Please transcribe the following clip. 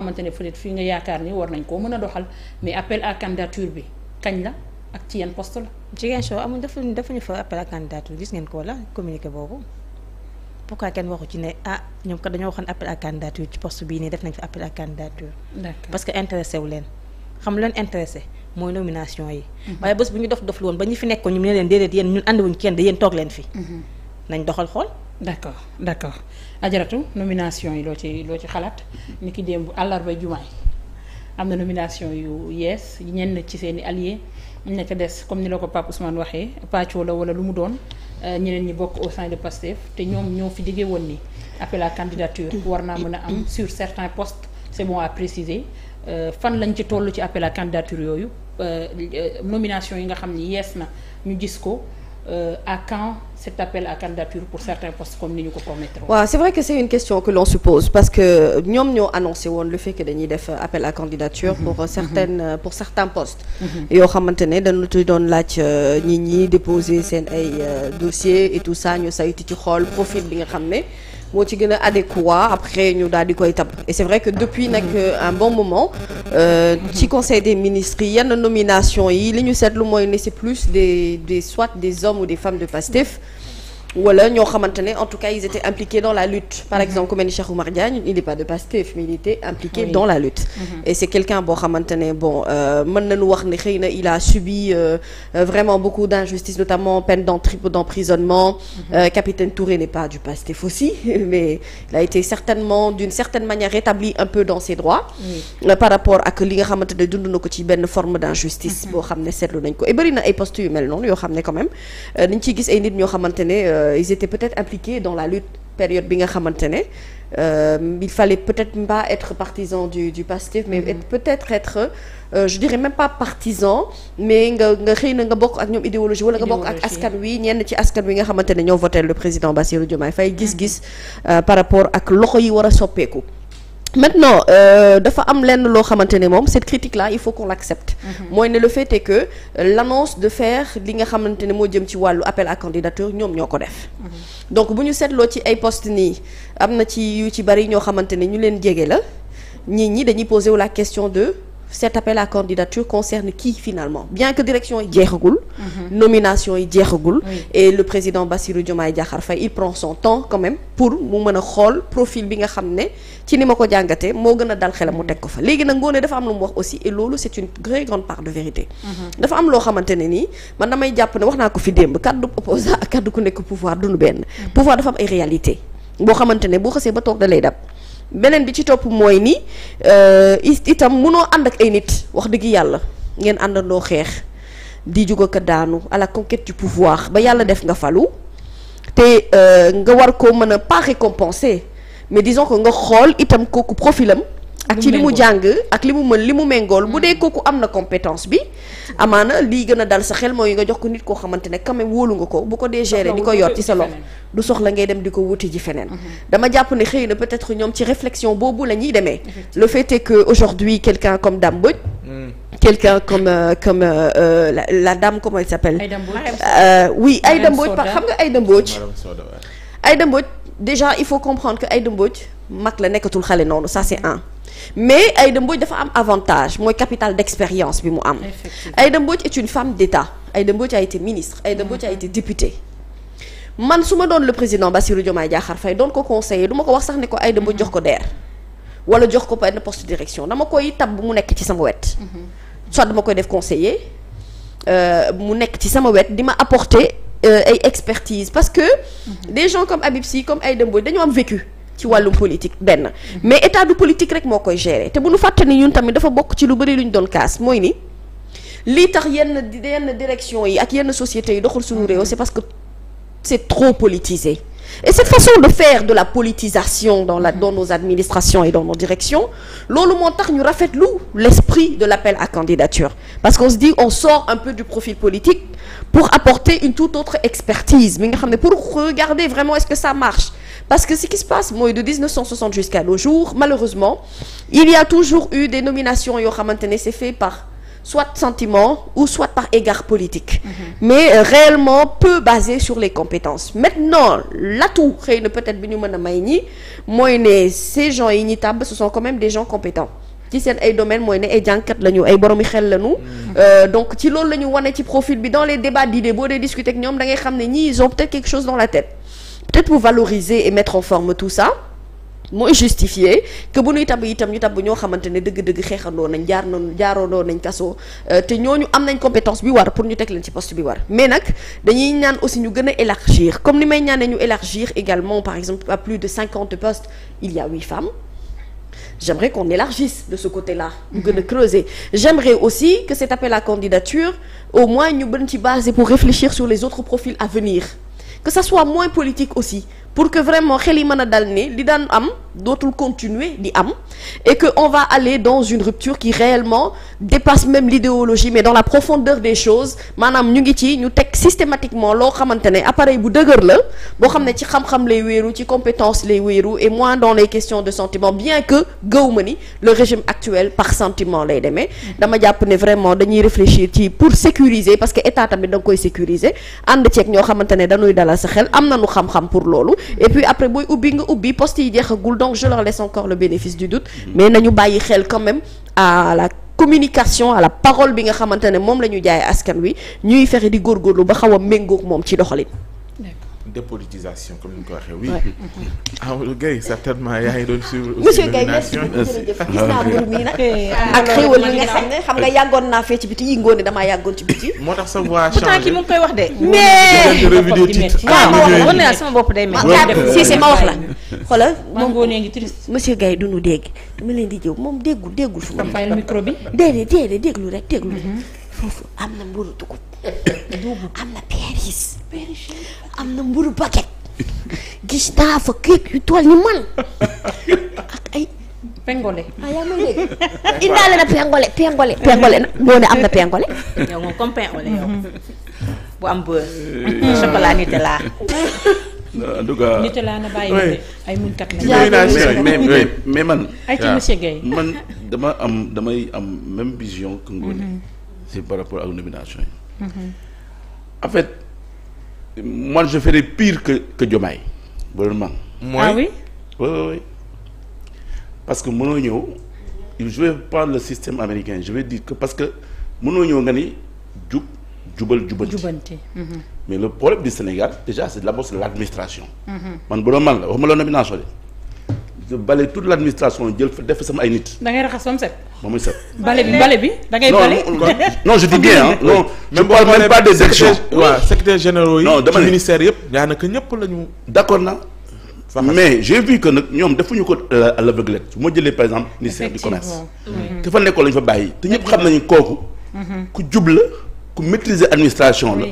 xamante ne peut-être fii nga yaakaar ni war nañ koo mën a doxal mais appel à candidature bi kañ la ak ci yan poste la. Ziguinchor amul defuñu fa appel à candidature gis ngeen ko wala communiqué boobu pourquoi kenn waxu ci ne ñoom kat dañoo waxoon appel à candidature ci poste bii nii def nañ fa appel à candidature. D'accord. parce que intéressé wu leen xam leen intéressé mooy nomination yi. waaye bés bu ñu dof lu woon ba ñu fi nekkoon ñu ne leen déedéet yéen ñun àndiwuñ kenn de yéen toog leen fi. nañ doxal xool. d'accord Ajaratu nomination yi loo ci xalaat ni ki démb àllarba jumaay am na nomination yu yees ñenn ci seen i alliés ñu ca des comme ni la ko Pape Ousmane waxee pàccoo la wala lu mu doon ñeneen ñi bokk au sein de Pastef te ñoom ñoo fi diggee woon ni appel à candidature war naa mën a am sur certains postes c'est bon à préciser fan lañ ci toll ci appel à candidature yooyu nomination yi nga xam ni yees na ñu gis ko. À quand cet appel à candidature pour certains postes comme ni ñu ko promettre woon. waaw c'est vrai que c'est une question que l'on se pose parce que ñoom ñoo annoncé woon le fait que dañuy def appel à candidature pour certains postes yoo xamante ne dañu doon laaj ñi déposer seen ay dossiers et tout ça ñu saytu ci xool profil bi nga xam ne moo ci gën a adéquat après ñu daal di koy tab et c'est vrai que depuis nag un bon moment ci conseil des ministres yi yenn nomination yi li ñu seetlu mooy ne c'est plus des soit des hommes ou des femmes de Pastef wala ñoo xamante ne en tout cas ils étaient impliqués dans la lutte par exemple comme ni Cheikh Oumar Diagne il n'est pas de Pastef mais il était impliqué dans la lutte et c'est quelqu'un boo xamante ne bon mën nañu wax ne xëy na il a subi vraiment beaucoup d'injustices notamment peine d'emprisonnement capitaine Touré n'est pas du Pastef aussi mais il a été certainement d'une certaine manière rétabli un peu dans ses droits par rapport ak li nga xamante ne dund na ko ci benn forme d'injustice boo xam ne seetlu nañ ko et bëri na ay postes yu mel noonu yoo xam ne quand même dañ ciy gis ay nit ñoo xamante ne ils étaient peut-être impliqués dans la lutte période bi nga xamante ne il fallait peut-être pas être partisan du Pastef mais peut-être être je dirais même pas partisan mais nga xëy na nga bokk ak ñoom idéologie wala nga bokk ak askan wi ñenn ci askan wi nga xamante ne ñoo voté le président Bassirou Diomaye Faye gis-gis par rapport ak loxo yi war a soppeeku maintenant dafa am lenn loo xamante ne moom cette critique là il faut qu'on l'accepte mooy ne le fait est que l'annonce de faire li nga xamante ne moo jëm ci wàllu appel à candidature ñoom ñoo ko def donc bu ñu seetloo ci ay postes nii am na ci yu ci bari ñoo xamante ne ñu leen jege la ñi dañuy poser wu la question de cet appel à candidature concerne qui finalement bien que direction yi jeexagul nomination yi jeexagul et le président Bassirou Diomaye Diakhar Faye il prend son temps quand même pour mu mën a xool profil bi nga xam ne ci ni ma ko jàngatee moo gën a dal xelam mu teg ko fa léegi nag ngoone dafa am lu mu wax aussi et loolu c'est une très grande part de vérité dafa am loo xamante ne nii man damay jàpp ne wax naa ko fi démb kaddu opposant ak kaddu ku nekk pouvoir duñu benn pouvoir dafa am ay réalité boo xamante ne boo xasee ba toog da lay dab beneen bi ci topp mooy ni itam munoo ànd ak ay nit wax dëgg yàlla ngeen àndandoo xeex di jóg ko daanu à la conquête du pouvoir ba yàlla def nga falu te nga war koo mën a pas récompenser mais disons que nga xool itam kooku profilam ak ci li mu jàng ak li mu mën li mu méngool bu dee kooku am na compétence bi amaana lii gën a dal sa xel mooy nga jox ko nit koo xamante ne quand même wóolu nga ko bu ko dee gérer di ko yor ci sa loxo du soxla ngay dem di ko wuti ji feneen dama jàpp ne xëy na peut-être ñoom ci réflexion boobu la ñuy demee le fait est que aujourd'hui quelqu'un comme Dame Mbodj quelqu'un comme la dame comment elle s'appelle oui Aïda Mbodj xam nga Aïda Mbodj déjà il faut comprendre que Aïda Mbodj mag la nekkatul xale noonu ça c'est un mais Aïda Mbodj dafa am avantage mooy capital d'expérience bi mu am Aïda Mbodj est une femme d'État Aïda Mbodj a été ministre Aïda Mbodj a été députée man su ma doon le président Bassirou Diomaye Diakhar Faye doon ko conseiller du ma ko wax sax ne ko Aïda Mbodj jox ko DER wala jox ko benn poste de direction dama koy tab mu nekk ci sama wet soit dama koy def conseiller mu nekk ci sama wet di ma apporter ay expertise parce que des gens comme Habib Sy comme Aïda Mbodj dañoo am vécu ci wàllum politique benn mais état du politique rek moo koy gérer te bu ñu fàtte ni ñun tamit dafa bokk ci lu bari lu ñu doon kaas mooy ni lii tax yenn direction yi ak yenn sociétés yi doxul suñu réew c'est parce que c'est trop politisé et cette façon de faire de la politisation dans nos administrations et dans nos directions loolu moo tax ñu rafetlu l'esprit de l'appel à candidature parce qu'on se dit on sort un peu du profil politique pour apporter une toute autre expertise mi nga xam ne pour regarder vraiment est-ce que ça marche parce que ce qui se passe mooy de 1960 jusqu'à nos jours malheureusement il y a toujours eu des nominations yoo xamante ne c'est fait par soit sentiment ou soit par égard politique mais réellement peu basé sur les compétences. Maintenant l'atout xëy na peut-être bi ñu mën a may ñi mooy ne ces gens yi ñi tàbb ce sont quand même des gens compétents ci seen ay domaines mooy ne ay jànkat lañu ay boromi xel lañu donc ci loolu la ñu wane ci profil bi dans les débats d'idées boo dee discuter ak ñoom da ngay xam ne ñii ils ont peut-être quelque chose dans la tête peut-être pour valoriser et mettre en forme tout ça mooy justifier que bu ñuy tabb itam ñu tabb ñoo xamante ne dëgg-dëgg xeexandoo nañ jaarandoo nañ kaso te ñooñu am nañ compétence bi war pour ñu teg leen ci poste bi war mais nag dañuy ñaan aussi ñu gën a élargir comme ni may ñaanee ñu élargir également par exemple à plus de 50 postes il y a 8 femmes. J'aimerais qu'on élargisse de ce côté-là ñu gën a creuser. J'aimerais aussi que cet appel à candidature au moins ñu gën ci baser pour réfléchir sur les autres profils à venir que ça soit moins politique aussi pour que vraiment xel yi mën a dal ne li daan am dootul continuer di am et que on va aller dans une rupture qui réellement dépasse même l'idéologie mais dans la profondeur des choses maanaam ñu ngi ci ñu teg systématiquement loo xamante ne appareil bu dëgër la boo xam ne ci xam-xam lay wéeru ci compétence lay wéeru et moins dans les questions de sentiment bien que gëw ma ni le régime actuel par sentiment lay demee dama jàpp ne vraiment dañuy réfléchir ci pour sécuriser parce que état tamit da nga koy sécuriser ànd ceeg ñoo xamante ne dañuy dalal sa xel am nañu xam-xam pour loolu et puis après booy ubbi nga ubbi poste yi jeexagul donc je leur laisse encore le bénéfice du doute mais nañu bàyyi xel quand même à la communication à la parole bi nga xamante ne moom la ñu jaay askan wi ñuy fexe di góorgóorlu ba xaw a méngoog moom ci doxalin. Dépolitisation comme ni nga ko waxee oui. Amadou Gueye certainement yaa ngi doon suivre. monsieur Gueye merci jërëjëf gis naa mbir mi nag. ak xéwal yi nga xam nga yàggoon naa fee ci biti yi ngoone damaa yàggoon ci biti. moo tax sa voix pourtant changé ki mu ngi koy wax de. mais waaw ma wax sama bopp day métti. si ma wax la. xoolal moom ngoonee ngi triste. monsieur Gueye du nu dégg dama leen di jëw moom déggul fu kon fayal micro bi. déedéet déglu rek déglu. foofu am na mburu dugub. am na péris. am na mburu paquet. gis naa fa kéeg yu toll ni man ak ay. pengole. yaa ngi may dégg indaale na pengole na ñoo ne am na pengole. yow moom comme pain au lait yow bu am beurre. chocolat Nutella. en tout cas nit laa na bàyyi ay muñkat la. mais man. ay ci monsieur Gueye. man damay am même vision que Ngoné. c'est par rapport ak nomination yi. en fait moi je ferais pire que Diomaye. bu doon man. ah oui. oui parce que mënoo ñëw je vais prendre le système américain je vais dire que parce que mënoo ñëw nga ni jubanti. mais le problème du Sénégal déjà c'est d'abord c'est l'administration. man bu doon man la waxuma la nomination de. je balaye toute l'administration jël fa def sama ay nit. da ngay raxas ba mu set. ba muy set. bale bi da ngay bale. non je dis bien hein. non je parle même pas des actions. waaw secrétaire généraux yi. non dama ci ne ministère yëpp daanaka ñëpp la ñu. d'accord na mais j'ai vu que nag ñoom defuñu ko à l'aveuglette su ma jëlee par exemple ministère du commerce. te fa nekkoon lañu fa bàyyi te ñëpp xam nañu kooku. ku jub la ku maîtriser administration la.